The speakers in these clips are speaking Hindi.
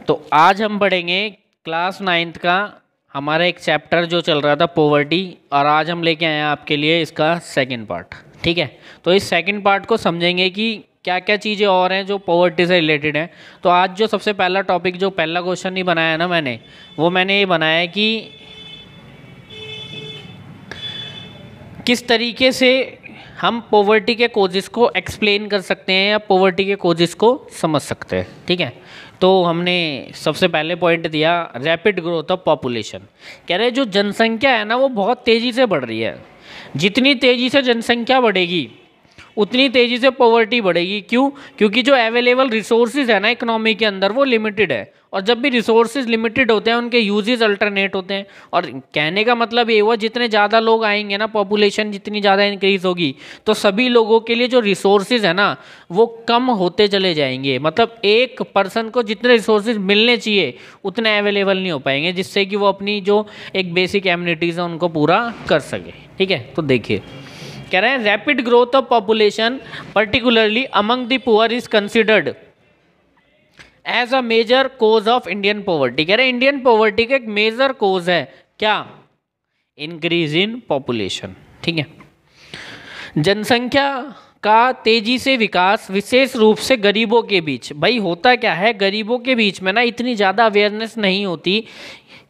तो आज हम पढ़ेंगे क्लास 9th का हमारा एक चैप्टर जो चल रहा था पॉवर्टी, और आज हम लेके आए हैं आपके लिए इसका सेकंड पार्ट। ठीक है, तो इस सेकंड पार्ट को समझेंगे कि क्या क्या चीज़ें और हैं जो पॉवर्टी से रिलेटेड हैं। तो आज जो सबसे पहला टॉपिक, जो पहला क्वेश्चन नहीं बनाया ना मैंने ये बनाया है कि किस तरीके से हम पॉवर्टी के कोजेस को एक्सप्लेन कर सकते हैं या पॉवर्टी के कोजेस को समझ सकते हैं। ठीक है, तो हमने सबसे पहले पॉइंट दिया रैपिड ग्रोथ ऑफ पॉपुलेशन। कह रहे जो जनसंख्या है ना वो बहुत तेज़ी से बढ़ रही है। जितनी तेज़ी से जनसंख्या बढ़ेगी उतनी तेज़ी से पॉवर्टी बढ़ेगी। क्यों? क्योंकि जो अवेलेबल रिसोर्सेज है ना इकोनॉमी के अंदर वो लिमिटेड है, और जब भी रिसोर्सेज लिमिटेड होते हैं उनके यूजेस अल्टरनेट होते हैं। और कहने का मतलब ये हुआ जितने ज़्यादा लोग आएंगे ना, पॉपुलेशन जितनी ज़्यादा इंक्रीज होगी तो सभी लोगों के लिए जो रिसोर्सेज है ना वो कम होते चले जाएंगे। मतलब एक पर्सन को जितने रिसोर्सेज मिलने चाहिए उतने अवेलेबल नहीं हो पाएंगे, जिससे कि वो अपनी जो एक बेसिक एमिनिटीज़ है उनको पूरा कर सके। ठीक है, तो देखिए कह रहे हैं rapid growth of population particularly among the poor is considered as a major cause of Indian poverty. कह रहे हैं इंडियन पॉवर्टी का एक मेजर कोज है क्या? Increase in population. ठीक है, जनसंख्या का तेजी से विकास विशेष रूप से गरीबों के बीच। भाई होता क्या है, गरीबों के बीच में ना इतनी ज़्यादा अवेयरनेस नहीं होती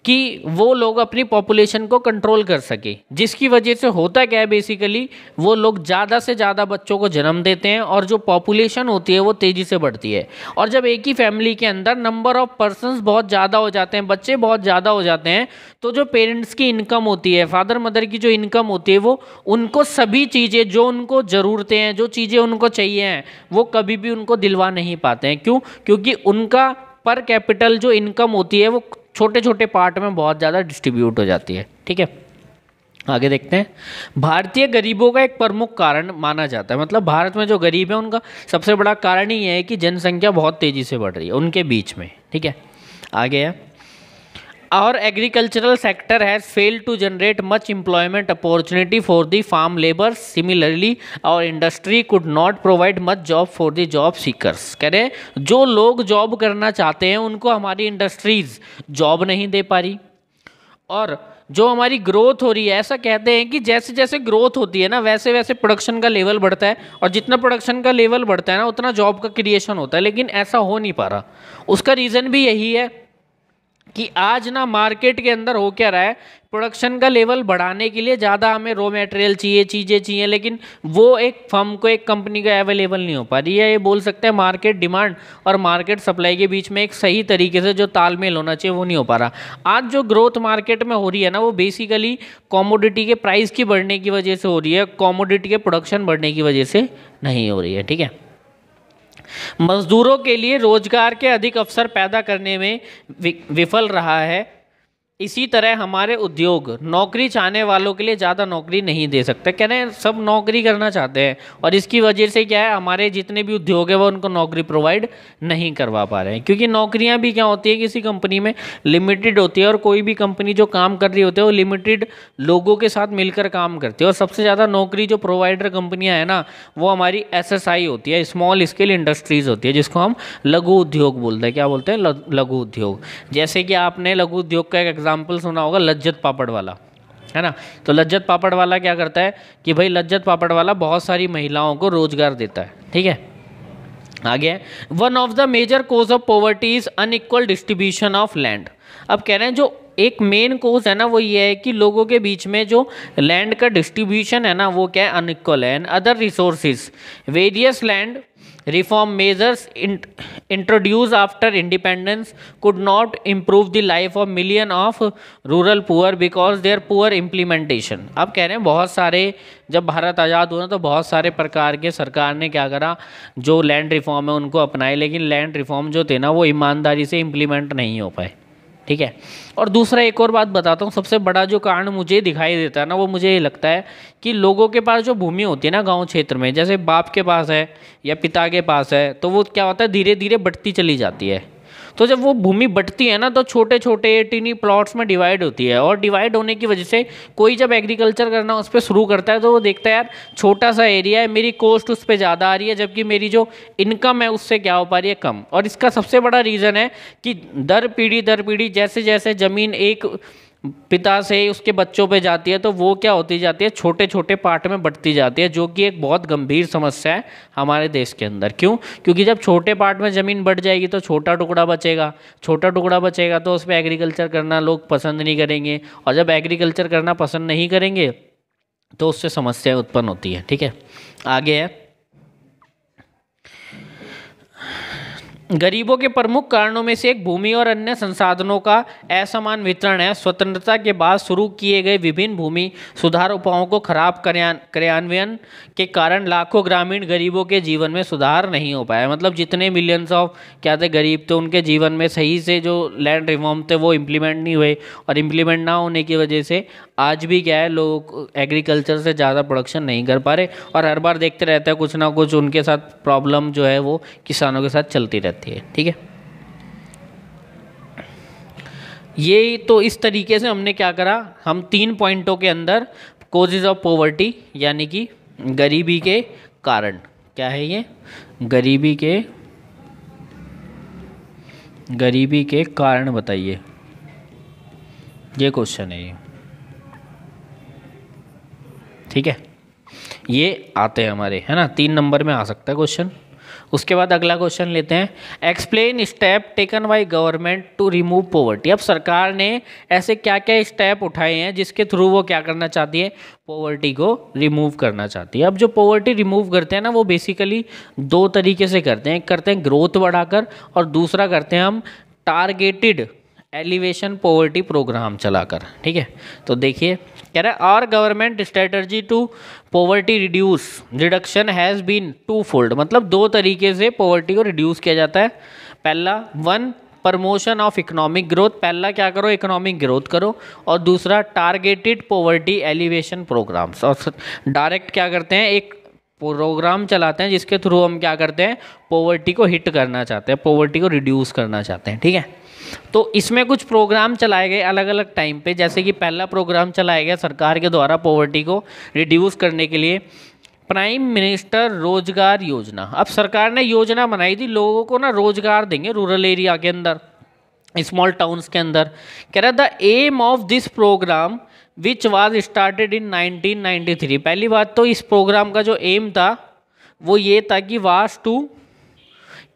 कि वो लोग अपनी पॉपुलेशन को कंट्रोल कर सके, जिसकी वजह से होता क्या है बेसिकली वो लोग ज़्यादा से ज़्यादा बच्चों को जन्म देते हैं और जो पॉपुलेशन होती है वो तेज़ी से बढ़ती है। और जब एक ही फैमिली के अंदर नंबर ऑफ पर्सन्स बहुत ज़्यादा हो जाते हैं, बच्चे बहुत ज़्यादा हो जाते हैं, तो जो पेरेंट्स की इनकम होती है, फादर मदर की जो इनकम होती है, वो उनको सभी चीज़ें जो उनको ज़रूरतें हैं, जो चीज़ें उनको चाहिए हैं, वो कभी भी उनको दिलवा नहीं पाते हैं। क्यों? क्योंकि उनका पर कैपिटल जो इनकम होती है वो छोटे छोटे पार्ट में बहुत ज़्यादा डिस्ट्रीब्यूट हो जाती है। ठीक है, आगे देखते हैं। भारतीय गरीबों का एक प्रमुख कारण माना जाता है, मतलब भारत में जो गरीब है उनका सबसे बड़ा कारण ही है कि जनसंख्या बहुत तेज़ी से बढ़ रही है उनके बीच में। ठीक है, आगे है और agricultural sector has failed to generate much employment opportunity for the farm labours. Similarly और industry could not provide much job for the job seekers. कह रहे जो लोग जॉब करना चाहते हैं उनको हमारी इंडस्ट्रीज जॉब नहीं दे पा रही, और जो हमारी ग्रोथ हो रही है, ऐसा कहते हैं कि जैसे जैसे ग्रोथ होती है ना वैसे वैसे प्रोडक्शन का लेवल बढ़ता है, और जितना प्रोडक्शन का लेवल बढ़ता है ना उतना जॉब का क्रिएशन होता है, लेकिन ऐसा हो नहीं पा रहा। उसका रीज़न भी यही है कि आज ना मार्केट के अंदर हो क्या रहा है, प्रोडक्शन का लेवल बढ़ाने के लिए ज़्यादा हमें रॉ मटेरियल चाहिए, चीज़ें चाहिए, लेकिन वो एक फर्म को, एक कंपनी को अवेलेबल नहीं हो पा रही है। ये बोल सकते हैं मार्केट डिमांड और मार्केट सप्लाई के बीच में एक सही तरीके से जो तालमेल होना चाहिए वो नहीं हो पा रहा। आज जो ग्रोथ मार्केट में हो रही है ना वो बेसिकली कॉमोडिटी के प्राइस की बढ़ने की वजह से हो रही है, कॉमोडिटी के प्रोडक्शन बढ़ने की वजह से नहीं हो रही है। ठीक है, मजदूरों के लिए रोजगार के अधिक अवसर पैदा करने में विफल रहा है। इसी तरह हमारे उद्योग नौकरी चाहने वालों के लिए ज़्यादा नौकरी नहीं दे सकते। कह रहे हैं सब नौकरी करना चाहते हैं और इसकी वजह से क्या है, हमारे जितने भी उद्योग है वो उनको नौकरी प्रोवाइड नहीं करवा पा रहे हैं। क्योंकि नौकरियां भी क्या होती है, किसी कंपनी में लिमिटेड होती है, और कोई भी कंपनी जो काम कर रही होती है वो लिमिटेड लोगों के साथ मिलकर काम करती है। और सबसे ज़्यादा नौकरी जो प्रोवाइडर कंपनियाँ हैं ना वो हमारी SSI होती है, स्मॉल स्केल इंडस्ट्रीज़ होती है, जिसको हम लघु उद्योग बोलते हैं। क्या बोलते हैं? लघु उद्योग। जैसे कि आपने लघु उद्योग का एक एग्जाम्पल सुना होगा, लज्जत पापड़ वाला, है ना। तो लज्जत पापड़ वाला क्या करता है कि भाई लज्जत पापड़ वाला बहुत सारी महिलाओं को रोजगार देता है। ठीक है, आगे one of the major cause of poverty is unequal distribution of land. अब कह रहे हैं जो एक मेन कोज है ना वो ये है कि लोगों के बीच में जो लैंड का डिस्ट्रीब्यूशन है ना वो क्या है, अनइक्वल है। And other resources various land reform measures introduced after independence could not improve the life of million of rural poor because their poor implementation। अब कह रहे हैं बहुत सारे, जब भारत आज़ाद हुआ तो बहुत सारे प्रकार के सरकार ने क्या करा, जो लैंड रिफॉर्म है उनको अपनाए, लेकिन लैंड रिफॉर्म जो थे ना वो ईमानदारी से इम्प्लीमेंट नहीं हो पाए। ठीक है, और दूसरा एक और बात बताता हूँ, सबसे बड़ा जो कारण मुझे दिखाई देता है ना वो मुझे ये लगता है कि लोगों के पास जो भूमि होती है ना गांव क्षेत्र में, जैसे बाप के पास है या पिता के पास है, तो वो क्या होता है धीरे धीरे बढ़ती चली जाती है। तो जब वो भूमि बंटती है ना तो छोटे छोटे टिनी प्लॉट्स में डिवाइड होती है, और डिवाइड होने की वजह से कोई जब एग्रीकल्चर करना उस पर शुरू करता है तो वो देखता है यार छोटा सा एरिया है, मेरी कॉस्ट उस पर ज़्यादा आ रही है, जबकि मेरी जो इनकम है उससे क्या हो पा रही है, कम। और इसका सबसे बड़ा रीज़न है कि दर पीढ़ी जैसे जैसे ज़मीन एक पिता से उसके बच्चों पे जाती है तो वो क्या होती जाती है, छोटे छोटे पार्ट में बढ़ती जाती है, जो कि एक बहुत गंभीर समस्या है हमारे देश के अंदर। क्यों? क्योंकि जब छोटे पार्ट में ज़मीन बढ़ जाएगी तो छोटा टुकड़ा बचेगा, छोटा टुकड़ा बचेगा तो उस पर एग्रीकल्चर करना लोग पसंद नहीं करेंगे, और जब एग्रीकल्चर करना पसंद नहीं करेंगे तो उससे समस्याएं उत्पन्न होती है। ठीक है, आगे है गरीबों के प्रमुख कारणों में से एक भूमि और अन्य संसाधनों का असमान वितरण है। स्वतंत्रता के बाद शुरू किए गए विभिन्न भूमि सुधार उपायों को खराब क्रियान्वयन के कारण लाखों ग्रामीण गरीबों के जीवन में सुधार नहीं हो पाया। मतलब जितने मिलियंस ऑफ क्या थे गरीब थे, उनके जीवन में सही से जो लैंड रिफॉर्म थे वो इम्प्लीमेंट नहीं हुए, और इम्प्लीमेंट ना होने की वजह से आज भी क्या है, लोग एग्रीकल्चर से ज़्यादा प्रोडक्शन नहीं कर पा रहे, और हर बार देखते रहते हैं कुछ ना कुछ उनके साथ प्रॉब्लम जो है वो किसानों के साथ चलती रहती है। ठीक है, ये तो इस तरीके से हमने क्या करा, हम 3 पॉइंटों के अंदर कॉजेज ऑफ पॉवर्टी यानी कि गरीबी के कारण, क्या है ये, गरीबी के कारण बताइए, ये क्वेश्चन है ये। ठीक है, ये आते हैं हमारे, है ना, 3 नंबर में आ सकता है क्वेश्चन। उसके बाद अगला क्वेश्चन लेते हैं, explain step taken by government to remove poverty. अब सरकार ने ऐसे क्या क्या स्टेप उठाए हैं जिसके थ्रू वो क्या करना चाहती है, पॉवर्टी को रिमूव करना चाहती है। अब जो पॉवर्टी रिमूव करते हैं ना वो बेसिकली 2 तरीके से करते हैं, एक करते हैं ग्रोथ बढ़ाकर, और दूसरा करते हैं हम टारगेटेड एलिवेशन पॉवर्टी प्रोग्राम चलाकर। ठीक है, तो देखिए कह रहा है our government strategy to poverty reduction has been 2-fold। मतलब 2 तरीके से पॉवर्टी को रिड्यूस किया जाता है। पहला 1 प्रमोशन ऑफ इकोनॉमिक ग्रोथ, पहला क्या करो, इकोनॉमिक ग्रोथ करो, और दूसरा टारगेटेड पॉवर्टी एलिवेशन प्रोग्राम्स। और डायरेक्ट क्या करते हैं, एक प्रोग्राम चलाते हैं जिसके थ्रू हम क्या करते हैं, पॉवर्टी को हिट करना चाहते हैं, पॉवर्टी को रिड्यूस करना चाहते हैं। ठीक है, तो इसमें कुछ प्रोग्राम चलाए गए अलग अलग टाइम पे, जैसे कि पहला प्रोग्राम चलाया गया सरकार के द्वारा पॉवर्टी को रिड्यूस करने के लिए, प्राइम मिनिस्टर रोजगार योजना। अब सरकार ने योजना बनाई थी, लोगों को ना रोजगार देंगे रूरल एरिया के अंदर, स्मॉल टाउन्स के अंदर। कह रहा the aim of this program which was started in 1993। पहली बात तो इस प्रोग्राम का जो एम था वो ये था कि was to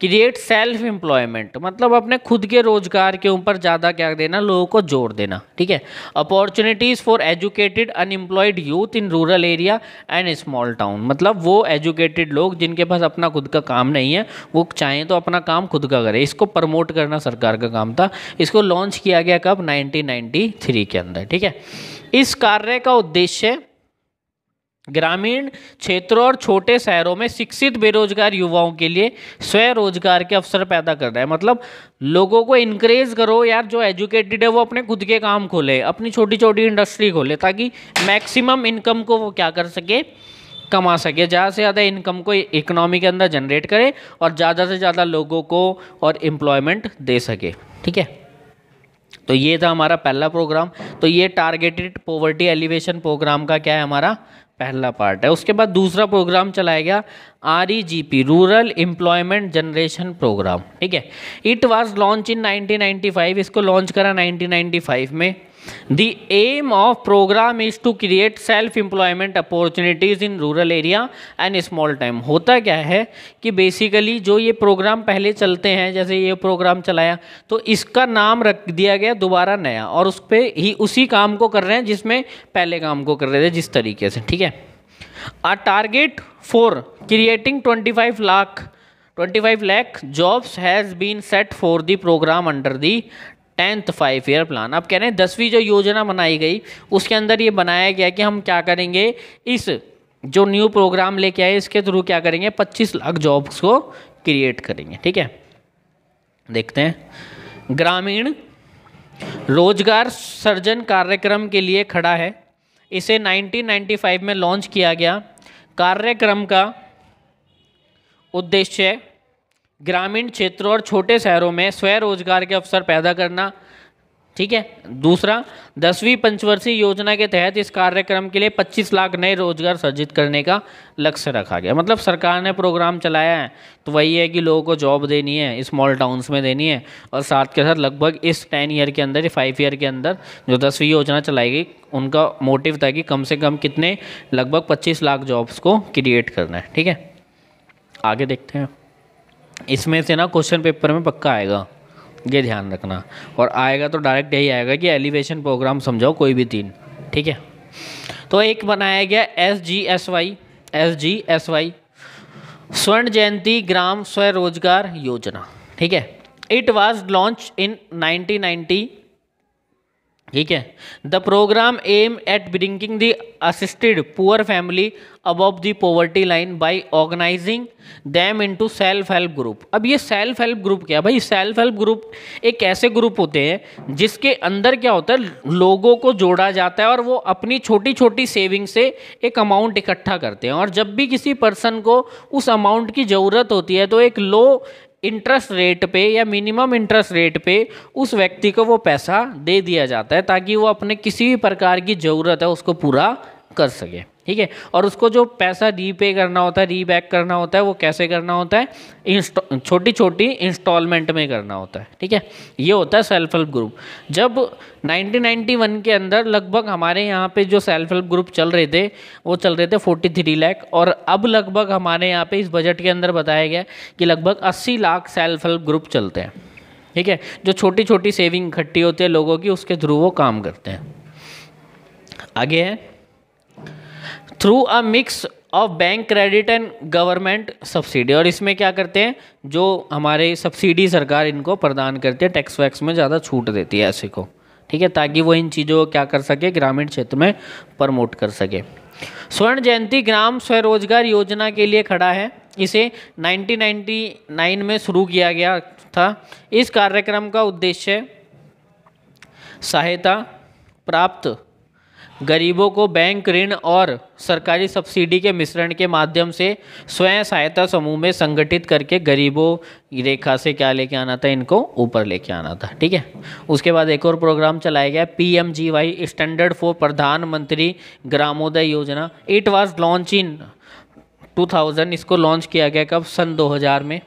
create self employment, मतलब अपने खुद के रोजगार के ऊपर ज़्यादा क्या देना, लोगों को जोर देना। ठीक है, opportunities for educated unemployed youth in rural area and small town. मतलब वो एजुकेटेड लोग जिनके पास अपना खुद का काम नहीं है, वो चाहें तो अपना काम खुद का करें, इसको प्रमोट करना सरकार का काम था। इसको लॉन्च किया गया कब, 1993 के अंदर। ठीक है, इस कार्य का उद्देश्य ग्रामीण क्षेत्रों और छोटे शहरों में शिक्षित बेरोजगार युवाओं के लिए स्वरोजगार के अवसर पैदा कर रहा है। मतलब लोगों को इनकरेज करो यार, जो एजुकेटेड है वो अपने खुद के काम खोले, अपनी छोटी छोटी इंडस्ट्री खोले, ताकि मैक्सिमम इनकम को वो क्या कर सके, कमा सके, ज़्यादा से ज़्यादा इनकम को इकोनॉमी के अंदर जनरेट करे और ज़्यादा से ज़्यादा लोगों को और एम्प्लॉयमेंट दे सके। ठीक है, तो ये था हमारा पहला प्रोग्राम। तो ये टारगेटेड पॉवर्टी एलिवेशन प्रोग्राम का क्या है, हमारा पहला पार्ट है। उसके बाद दूसरा प्रोग्राम चलाया गया REGP, rural employment generation program. ठीक है, इट वाज लॉन्च इन 1995, इसको लॉन्च करा 1995 में। The aim of program is to create self employment opportunities in rural area and small town. होता क्या है कि बेसिकली जो ये प्रोग्राम पहले चलते हैं, जैसे ये प्रोग्राम चलाया तो इसका नाम रख दिया गया दोबारा नया, और उस पर ही उसी काम को कर रहे हैं जिसमें पहले काम को कर रहे थे, जिस तरीके से। ठीक है, a target for creating 25 lakh jobs has been set for the programme under the 10th 5-year plan. अब कह रहे हैं 10वीं जो योजना बनाई गई उसके अंदर ये बनाया गया कि हम क्या करेंगे, इस जो न्यू प्रोग्राम लेके आए इसके थ्रू क्या करेंगे, 25 लाख जॉब्स को क्रिएट करेंगे। ठीक है, देखते हैं। ग्रामीण रोजगार सृजन कार्यक्रम के लिए खड़ा है, इसे 1995 में लॉन्च किया गया। कार्यक्रम का उद्देश्य ग्रामीण क्षेत्रों और छोटे शहरों में स्वरोजगार के अवसर पैदा करना। ठीक है। दूसरा, 10वीं पंचवर्षीय योजना के तहत इस कार्यक्रम के लिए 25 लाख नए रोजगार सृजित करने का लक्ष्य रखा गया। मतलब सरकार ने प्रोग्राम चलाया है तो वही है कि लोगों को जॉब देनी है, स्मॉल टाउन्स में देनी है, और साथ के साथ लगभग इस 10 ईयर के अंदर, 5 ईयर के अंदर जो 10वीं योजना चलाई गई, उनका मोटिव था कि कम से कम कितने, लगभग 25 लाख जॉब्स को क्रिएट करना है। ठीक है, आगे देखते हैं। इसमें से ना क्वेश्चन पेपर में पक्का आएगा, ये ध्यान रखना, और आएगा तो डायरेक्ट यही आएगा कि एलिवेशन प्रोग्राम समझाओ कोई भी 3। ठीक है, तो एक बनाया गया SGSY स्वर्ण जयंती ग्राम स्वरोजगार योजना। ठीक है, इट वाज लॉन्च इन 1990। ठीक है, the program aim at bringing the assisted poor family above the poverty line by organizing them into self help group. अब ये सेल्फ हेल्प ग्रुप क्या भाई? सेल्फ हेल्प ग्रुप एक ऐसे ग्रुप होते हैं जिसके अंदर क्या होता है, लोगों को जोड़ा जाता है और वो अपनी छोटी छोटी सेविंग से एक अमाउंट इकट्ठा करते हैं, और जब भी किसी पर्सन को उस अमाउंट की ज़रूरत होती है तो एक लो इंटरेस्ट रेट पे या मिनिमम इंटरेस्ट रेट पे उस व्यक्ति को वो पैसा दे दिया जाता है ताकि वो अपने किसी भी प्रकार की ज़रूरत है उसको पूरा कर सके। ठीक है, और उसको जो पैसा रीपे करना होता है, रीबैक करना होता है, वो कैसे करना होता है? छोटी छोटी इंस्टॉलमेंट में करना होता है। ठीक है, ये होता है सेल्फ हेल्प ग्रुप। जब 1991 के अंदर लगभग हमारे यहाँ पे जो सेल्फ हेल्प ग्रुप चल रहे थे वो चल रहे थे 43 लाख, और अब लगभग हमारे यहाँ पे इस बजट के अंदर बताया गया कि लगभग 80 लाख सेल्फ हेल्प ग्रुप चलते हैं। ठीक है, जो छोटी छोटी सेविंग इकट्ठी होती है लोगों की, उसके थ्रू वो काम करते हैं। आगे है, through a mix of bank credit and government subsidy. और इसमें क्या करते हैं, जो हमारे सब्सिडी सरकार इनको प्रदान करती है, टैक्स वैक्स में ज़्यादा छूट देती है ऐसे को। ठीक है, ताकि वो इन चीज़ों को क्या कर सके, ग्रामीण क्षेत्र में प्रमोट कर सके। स्वर्ण जयंती ग्राम स्वरोजगार योजना के लिए खड़ा है। इसे 1999 में शुरू किया गया था। इस कार्यक्रम का उद्देश्य सहायता प्राप्त गरीबों को बैंक ऋण और सरकारी सब्सिडी के मिश्रण के माध्यम से स्वयं सहायता समूह में संगठित करके गरीबों की रेखा से क्या लेके आना था, इनको ऊपर लेके आना था। ठीक है, उसके बाद एक और प्रोग्राम चलाया गया PMGY स्टैंडर्ड फॉर प्रधानमंत्री ग्रामोदय योजना। It was launch in 2000। इसको लॉन्च किया गया कब? सन 2000 में।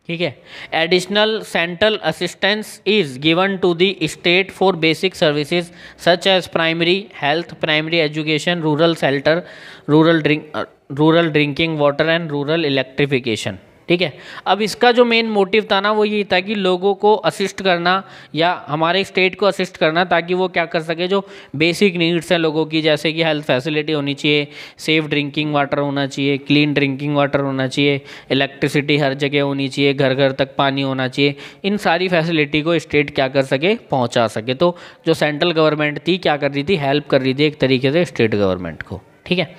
ठीक है, additional central assistance is given to the state for basic services such as primary health, primary education, rural shelter, rural drinking water and rural electrification. ठीक है, अब इसका जो मेन मोटिव था ना वो ये था कि लोगों को असिस्ट करना या हमारे स्टेट को असिस्ट करना ताकि वो क्या कर सके, जो बेसिक नीड्स हैं लोगों की, जैसे कि हेल्थ फैसिलिटी होनी चाहिए, सेफ ड्रिंकिंग वाटर होना चाहिए, क्लीन ड्रिंकिंग वाटर होना चाहिए, इलेक्ट्रिसिटी हर जगह होनी चाहिए, घर घर तक पानी होना चाहिए, इन सारी फैसिलिटी को स्टेट क्या कर सके, पहुँचा सके। तो जो सेंट्रल गवर्नमेंट थी क्या कर रही थी, हेल्प कर रही थी एक तरीके से स्टेट गवर्नमेंट को। ठीक है,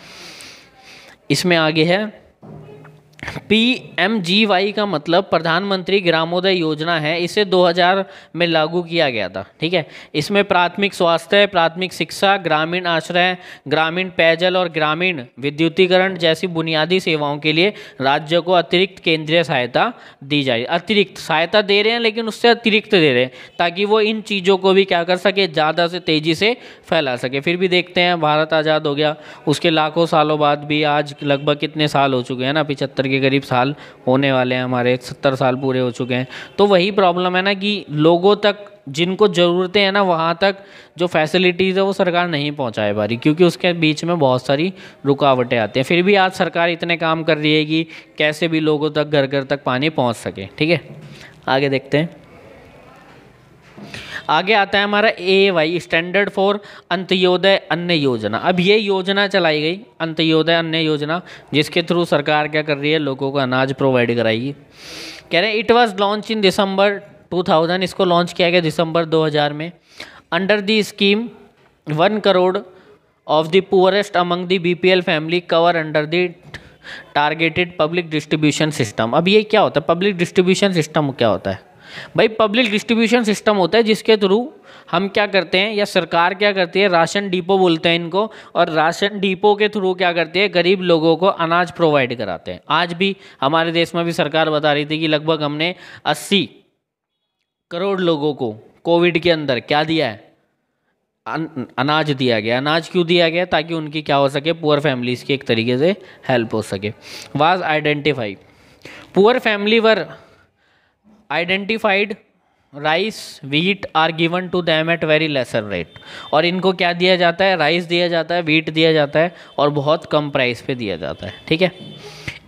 इसमें आगे है PMGY का मतलब प्रधानमंत्री ग्रामोदय योजना है। इसे 2000 में लागू किया गया था। ठीक है, इसमें प्राथमिक स्वास्थ्य, प्राथमिक शिक्षा, ग्रामीण आश्रय, ग्रामीण पेयजल और ग्रामीण विद्युतीकरण जैसी बुनियादी सेवाओं के लिए राज्य को अतिरिक्त केंद्रीय सहायता दी जाए। अतिरिक्त सहायता दे रहे हैं लेकिन उससे अतिरिक्त दे रहे हैं ताकि वो इन चीज़ों को भी क्या कर सके, ज़्यादा से तेज़ी से फैला सके। फिर भी देखते हैं भारत आज़ाद हो गया, उसके लाखों सालों बाद भी आज लगभग कितने साल हो चुके हैं ना, 75 के करीब साल होने वाले हैं, हमारे 70 साल पूरे हो चुके हैं। तो वही प्रॉब्लम है ना कि लोगों तक जिनको ज़रूरतें हैं ना वहाँ तक जो फैसिलिटीज़ है वो सरकार नहीं पहुँचाए पा रही, क्योंकि उसके बीच में बहुत सारी रुकावटें आती हैं। फिर भी आज सरकार इतने काम कर रही है कि कैसे भी लोगों तक, घर घर तक पानी पहुँच सके। ठीक है, आगे देखते हैं। आगे आता है हमारा AY स्टैंडर्ड फॉर अंत्योदय अन्न योजना। अब ये योजना चलाई गई अंत्योदय अन्न योजना, जिसके थ्रू सरकार क्या कर रही है, लोगों को अनाज प्रोवाइड कराएगी। कह रहे हैं इट वाज लॉन्च इन दिसंबर 2000। इसको लॉन्च किया गया दिसंबर 2000 में। Under the scheme 1 crore of the poorest among the BPL family cover under the targeted public distribution system. अब ये क्या होता है, पब्लिक डिस्ट्रीब्यूशन सिस्टम क्या होता है? भाई पब्लिक डिस्ट्रीब्यूशन सिस्टम होता है जिसके थ्रू हम क्या करते हैं या सरकार क्या करती है, राशन डिपो बोलते हैं इनको, और राशन डिपो के थ्रू क्या करती है, गरीब लोगों को अनाज प्रोवाइड कराते हैं। आज भी हमारे देश में भी सरकार बता रही थी कि लगभग हमने 80 करोड़ लोगों को कोविड के अंदर क्या दिया है, अनाज दिया गया। अनाज क्यों दिया गया, ताकि उनकी क्या हो सके, पुअर फैमिलीज की एक तरीके से हेल्प हो सके। Was identify, poor family were identified, rice wheat are given to them at very lesser rate. और इनको क्या दिया जाता है, राइस दिया जाता है, व्हीट दिया जाता है, और बहुत कम प्राइस पे दिया जाता है। ठीक है।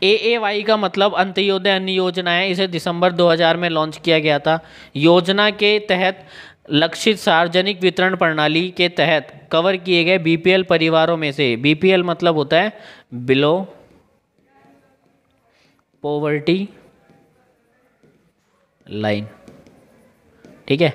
AAY का मतलब अंत्योदय अन्न योजना है। इसे दिसंबर 2000 में लॉन्च किया गया था। योजना के तहत लक्षित सार्वजनिक वितरण प्रणाली के तहत कवर किए गए BPL परिवारों में से, BPL मतलब होता है बिलो पॉवर्टी लाइन। ठीक है।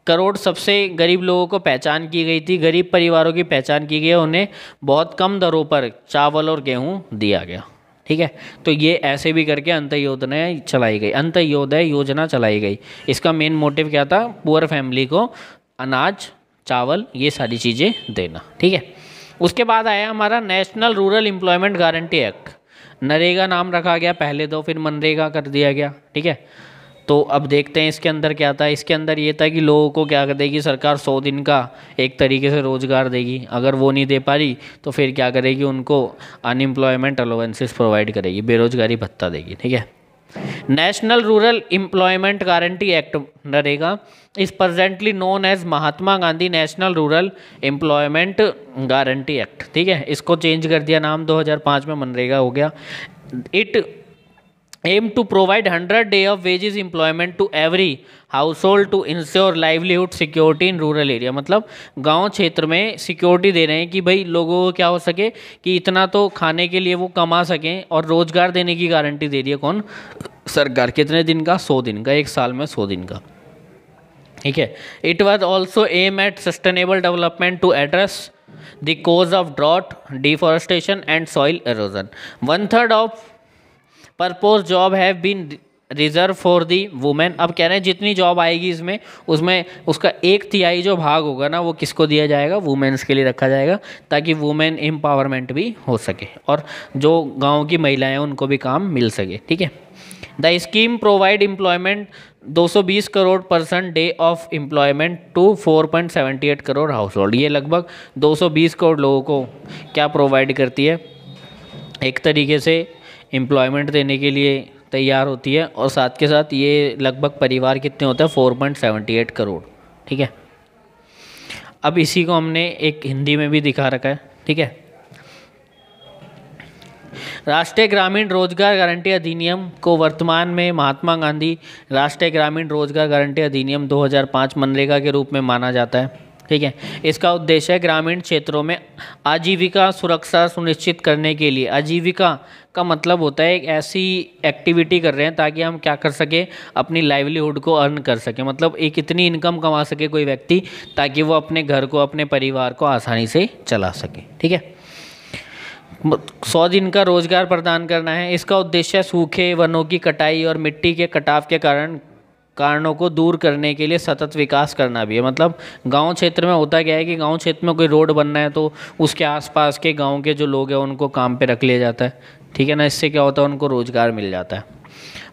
करोड़ सबसे गरीब लोगों को पहचान की गई थी, गरीब परिवारों की पहचान की गई, उन्हें बहुत कम दरों पर चावल और गेहूं दिया गया। ठीक है। तो ये ऐसे भी करके अंत्योदय चलाई गई, अंत्योदय योजना चलाई गई। इसका मेन मोटिव क्या था, पुअर फैमिली को अनाज, चावल, ये सारी चीज़ें देना। ठीक है। उसके बाद आया हमारा national rural employment guarantee act. NREGA नाम रखा गया पहले तो, फिर मनरेगा कर दिया गया। ठीक है। तो अब देखते हैं इसके अंदर क्या था। इसके अंदर ये था कि लोगों को क्या कर देगी सरकार, 100 दिन का एक तरीके से रोज़गार देगी। अगर वो नहीं दे पा रही तो फिर क्या करेगी, उनको अनएम्प्लॉयमेंट अलाउंसेस प्रोवाइड करेगी, बेरोजगारी भत्ता देगी। ठीक है। National rural employment guarantee act NREGA is presently known as Mahatma Gandhi national rural employment guarantee act. ठीक है। इसको चेंज कर दिया नाम, 2005 में मनरेगा हो गया। It aim to provide 100 day of wages employment to every household to ensure livelihood security in rural area। मतलब गांव क्षेत्र में सिक्योरिटी दे रहे हैं कि भाई लोगों को क्या हो सके कि इतना तो खाने के लिए वो कमा सकें, और रोजगार देने की गारंटी दे रही है कौन, सरकार। कितने दिन का, 100 दिन का, एक साल में 100 दिन का। ठीक है। It was also aim at sustainable development to address the cause of drought, deforestation and soil erosion. 1/3 of purpose job have been reserve for the women. अब कह रहे हैं जितनी जॉब आएगी इसमें, उसमें उसका 1/3 जो भाग होगा ना, वो किसको दिया जाएगा, वुमेन्स के लिए रखा जाएगा, ताकि वुमेन एम्पावरमेंट भी हो सके और जो गांव की महिलाएं हैं उनको भी काम मिल सके। ठीक है। The scheme provide employment 220 crore person day of employment to 4.78 crore household. ये लगभग 220 करोड़ लोगों को क्या प्रोवाइड करती है, एक तरीके से एम्प्लॉयमेंट देने के लिए तैयार होती है। और साथ के साथ ये लगभग परिवार कितने होते हैं, 4.78 करोड़। ठीक है। अब इसी को हमने एक हिंदी में भी दिखा रखा है। ठीक है। राष्ट्रीय ग्रामीण रोजगार गारंटी अधिनियम को वर्तमान में महात्मा गांधी राष्ट्रीय ग्रामीण रोजगार गारंटी अधिनियम 2005 मनरेगा के रूप में माना जाता है। ठीक है। इसका उद्देश्य है ग्रामीण क्षेत्रों में आजीविका सुरक्षा सुनिश्चित करने के लिए। आजीविका का मतलब होता है एक ऐसी एक्टिविटी कर रहे हैं ताकि हम क्या कर सके, अपनी लाइवलीहुड को अर्न कर सके। मतलब एक इतनी इनकम कमा सके कोई व्यक्ति ताकि वो अपने घर को, अपने परिवार को आसानी से चला सके। ठीक है। 100 दिन का रोजगार प्रदान करना है। इसका उद्देश्य सूखे वनों की कटाई और मिट्टी के कटाव के कारणों को दूर करने के लिए सतत विकास करना भी है। मतलब गांव क्षेत्र में होता क्या है कि गांव क्षेत्र में कोई रोड बनना है तो उसके आसपास के गांव के जो लोग हैं उनको काम पे रख लिया जाता है। ठीक है ना। इससे क्या होता है, उनको रोजगार मिल जाता है।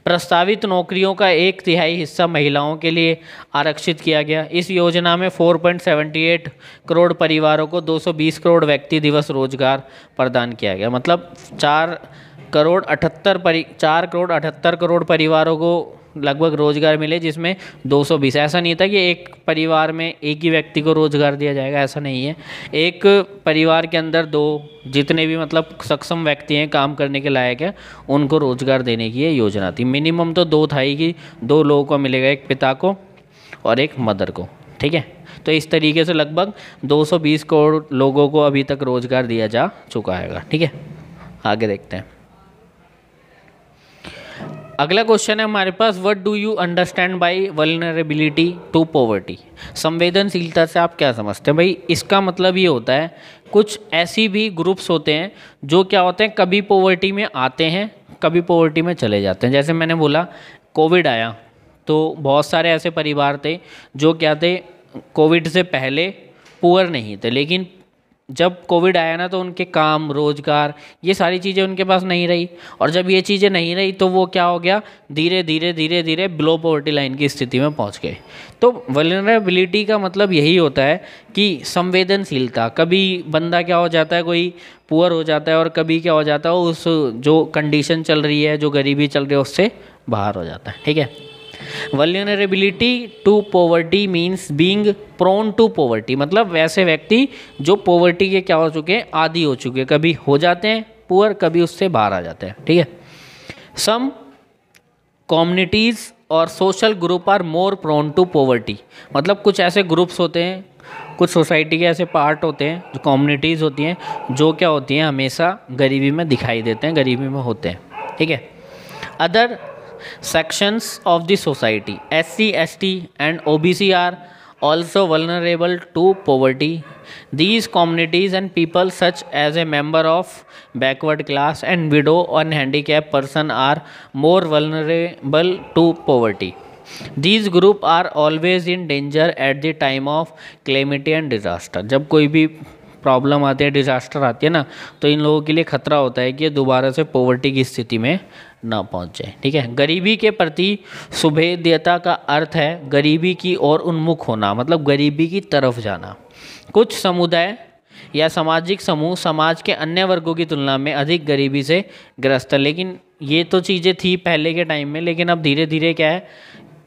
प्रस्तावित नौकरियों का 1/3 हिस्सा महिलाओं के लिए आरक्षित किया गया। इस योजना में 4.78 करोड़ परिवारों को 220 करोड़ व्यक्ति दिवस रोजगार प्रदान किया गया। मतलब 4 करोड़ 78 करोड़ परिवारों को लगभग रोजगार मिले, जिसमें 220। ऐसा नहीं था कि एक परिवार में एक ही व्यक्ति को रोजगार दिया जाएगा, ऐसा नहीं है। एक परिवार के अंदर 2 जितने भी मतलब सक्षम व्यक्ति हैं, काम करने के लायक हैं, उनको रोजगार देने की ये योजना थी। मिनिमम तो 2 था ही कि 2 लोगों को मिलेगा, एक पिता को और एक मदर को। ठीक है। तो इस तरीके से लगभग 220 करोड़ लोगों को अभी तक रोजगार दिया जा चुका है। ठीक है। आगे देखते हैं। अगला क्वेश्चन है हमारे पास, what do you understand by vulnerability to poverty. संवेदनशीलता से आप क्या समझते हैं भाई। इसका मतलब ये होता है कुछ ऐसी भी ग्रुप्स होते हैं जो क्या होते हैं, कभी पॉवर्टी में आते हैं, कभी पॉवर्टी में चले जाते हैं। जैसे मैंने बोला कोविड आया, तो बहुत सारे ऐसे परिवार थे जो क्या थे, कोविड से पहले पुअर नहीं थे, लेकिन जब कोविड आया ना तो उनके काम रोजगार ये सारी चीज़ें उनके पास नहीं रही, और जब ये चीज़ें नहीं रही तो वो क्या हो गया, धीरे धीरे धीरे धीरे बिलो पॉवर्टी लाइन की स्थिति में पहुंच गए। तो वल्नरेबिलिटी का मतलब यही होता है कि संवेदनशीलता, कभी बंदा क्या हो जाता है, कोई पुअर हो जाता है, और कभी क्या हो जाता है उस जो कंडीशन चल रही है, जो गरीबी चल रही है उससे बाहर हो जाता है। ठीक है, vulnerability to poverty means being prone to poverty, मतलब वैसे व्यक्ति जो पॉवर्टी के क्या हो चुके हैं, आदी हो चुके हैं, कभी हो जाते हैं पुअर, कभी उससे बाहर आ जाते हैं। ठीक है, सम कम्युनिटीज़ और social group are more prone to poverty, मतलब कुछ ऐसे ग्रुप्स होते हैं, कुछ सोसाइटी के ऐसे पार्ट होते हैं, जो कम्युनिटीज़ होती हैं, जो क्या होती हैं, हमेशा गरीबी में दिखाई देते हैं, गरीबी में होते हैं। ठीक है, other sections of the society SC ST and OBC are also vulnerable to poverty. These communities and people such as a member of backward class and widow or handicapped person are more vulnerable to poverty. These group are always in danger at the time of calamity and disaster. जब कोई भी प्रॉब्लम आती है, डिज़ास्टर आती है ना, तो इन लोगों के लिए खतरा होता है कि ये दोबारा से पॉवर्टी की स्थिति में ना पहुंच जाए। ठीक है, गरीबी के प्रति सुभेद्यता का अर्थ है गरीबी की ओर उन्मुख होना, मतलब गरीबी की तरफ जाना। कुछ समुदाय या सामाजिक समूह समाज के अन्य वर्गों की तुलना में अधिक गरीबी से ग्रस्त है, लेकिन ये तो चीज़ें थी पहले के टाइम में, लेकिन अब धीरे धीरे क्या है,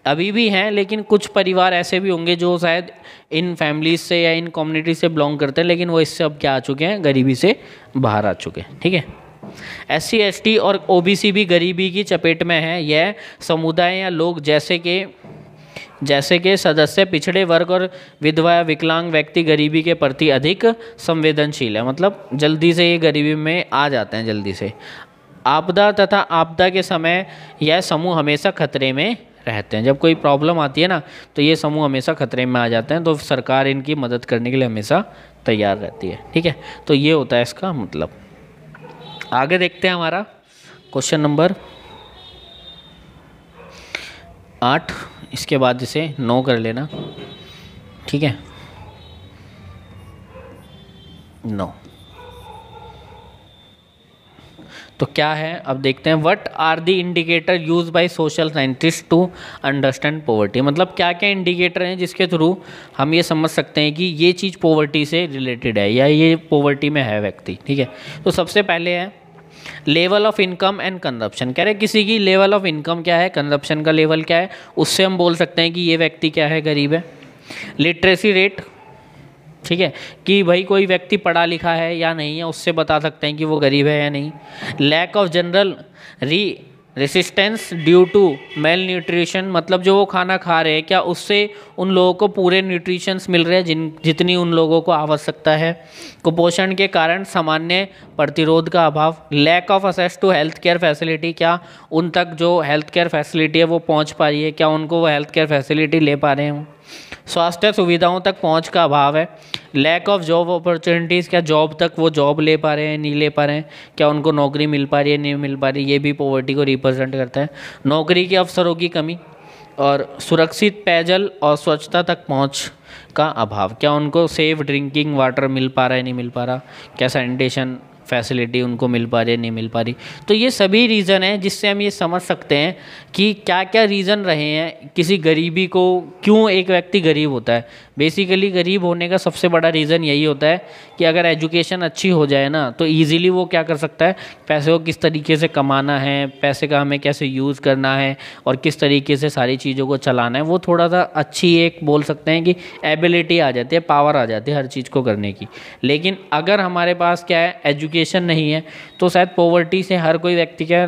अभी भी हैं, लेकिन कुछ परिवार ऐसे भी होंगे जो शायद इन फैमिलीज से या इन कम्युनिटी से बिलोंग करते हैं, लेकिन वो इससे अब क्या आ चुके हैं, गरीबी से बाहर आ चुके हैं। ठीक है, SC ST और OBC भी गरीबी की चपेट में है। यह समुदाय या लोग जैसे के सदस्य पिछड़े वर्ग और विधवा या विकलांग व्यक्ति गरीबी के प्रति अधिक संवेदनशील है, मतलब जल्दी से ये गरीबी में आ जाते हैं जल्दी से। आपदा तथा आपदा के समय यह समूह हमेशा खतरे में रहते हैं। जब कोई प्रॉब्लम आती है ना तो ये समूह हमेशा खतरे में आ जाते हैं, तो सरकार इनकी मदद करने के लिए हमेशा तैयार रहती है। ठीक है, तो ये होता है इसका मतलब। आगे देखते हैं हमारा क्वेश्चन नंबर 8, इसके बाद इसे 9 कर लेना। ठीक है, 9 तो क्या है, अब देखते हैं। What are the indicator use by social scientist to understand poverty, मतलब क्या क्या इंडिकेटर हैं जिसके थ्रू हम ये समझ सकते हैं कि ये चीज़ पॉवर्टी से रिलेटेड है या ये पॉवर्टी में है व्यक्ति। ठीक है, तो सबसे पहले है level of income and consumption. कह रहे किसी की लेवल ऑफ इनकम क्या है, कंजप्शन का लेवल क्या है, उससे हम बोल सकते हैं कि ये व्यक्ति क्या है, गरीब है। लिटरेसी रेट, ठीक है, कि भाई कोई व्यक्ति पढ़ा लिखा है या नहीं है, उससे बता सकते हैं कि वो गरीब है या नहीं। Lack of general resistance due to malnutrition, मतलब जो वो खाना खा रहे हैं क्या उससे उन लोगों को पूरे न्यूट्रिशंस मिल रहे हैं जितनी उन लोगों को आवश्यकता है। कुपोषण के कारण सामान्य प्रतिरोध का अभाव। Lack of access to health care facility, क्या उन तक जो हेल्थ केयर फैसिलिटी है वो पहुंच पा रही है, क्या उनको वो हेल्थ केयर फैसिलिटी ले पा रहे हैं। स्वास्थ्य सुविधाओं तक पहुंच का अभाव है। लैक ऑफ जॉब अपॉर्चुनिटीज़, क्या जॉब तक वो जॉब ले पा रहे हैं, नहीं ले पा रहे हैं, क्या उनको नौकरी मिल पा रही है, नहीं मिल पा रही, ये भी पॉवर्टी को रिप्रेजेंट करता है। नौकरी के अवसरों की कमी और सुरक्षित पेयजल और स्वच्छता तक पहुंच का अभाव, क्या उनको सेफ ड्रिंकिंग वाटर मिल पा रहा है, नहीं मिल पा रहा, क्या सैनिटेशन फैसिलिटी उनको मिल पा रही है, नहीं मिल पा रही। तो ये सभी रीज़न हैं जिससे हम ये समझ सकते हैं कि क्या क्या रीज़न रहे हैं किसी गरीबी को, क्यों एक व्यक्ति गरीब होता है। बेसिकली गरीब होने का सबसे बड़ा रीज़न यही होता है कि अगर एजुकेशन अच्छी हो जाए ना तो ईज़िली वो क्या कर सकता है, पैसे को किस तरीके से कमाना है, पैसे का हमें कैसे यूज़ करना है और किस तरीके से सारी चीज़ों को चलाना है, वो थोड़ा सा अच्छी एक बोल सकते हैं कि एबिलिटी आ जाती है, पावर आ जाती है हर चीज़ को करने की। लेकिन अगर हमारे पास क्या है, एजुकेशन नहीं है, तो शायद पॉवर्टी से हर कोई व्यक्ति क्या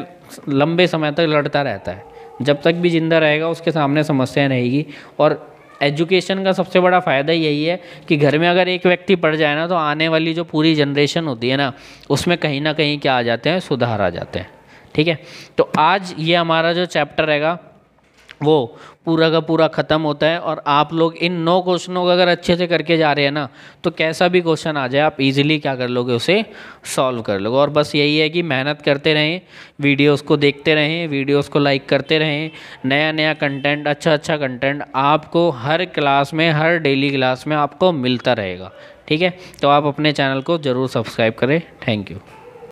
लंबे समय तक लड़ता रहता है, जब तक भी जिंदा रहेगा उसके सामने समस्याएं रहेगी। और एजुकेशन का सबसे बड़ा फ़ायदा यही है कि घर में अगर एक व्यक्ति पढ़ जाए ना तो आने वाली जो पूरी जनरेशन होती है ना उसमें कहीं ना कहीं क्या आ जाते हैं, सुधार आ जाते हैं। ठीक है, तो आज ये हमारा जो चैप्टर रहेगा वो पूरा का पूरा ख़त्म होता है। और आप लोग इन 9 क्वेश्चनों को अगर अच्छे से करके जा रहे हैं ना, तो कैसा भी क्वेश्चन आ जाए आप इजीली क्या कर लोगे, उसे सॉल्व कर लोगे। और बस यही है कि मेहनत करते रहें, वीडियोस को देखते रहें, वीडियोस को लाइक करते रहें। नया नया कंटेंट, अच्छा अच्छा कंटेंट आपको हर क्लास में, हर डेली क्लास में आपको मिलता रहेगा। ठीक है, तो आप अपने चैनल को ज़रूर सब्सक्राइब करें। Thank you.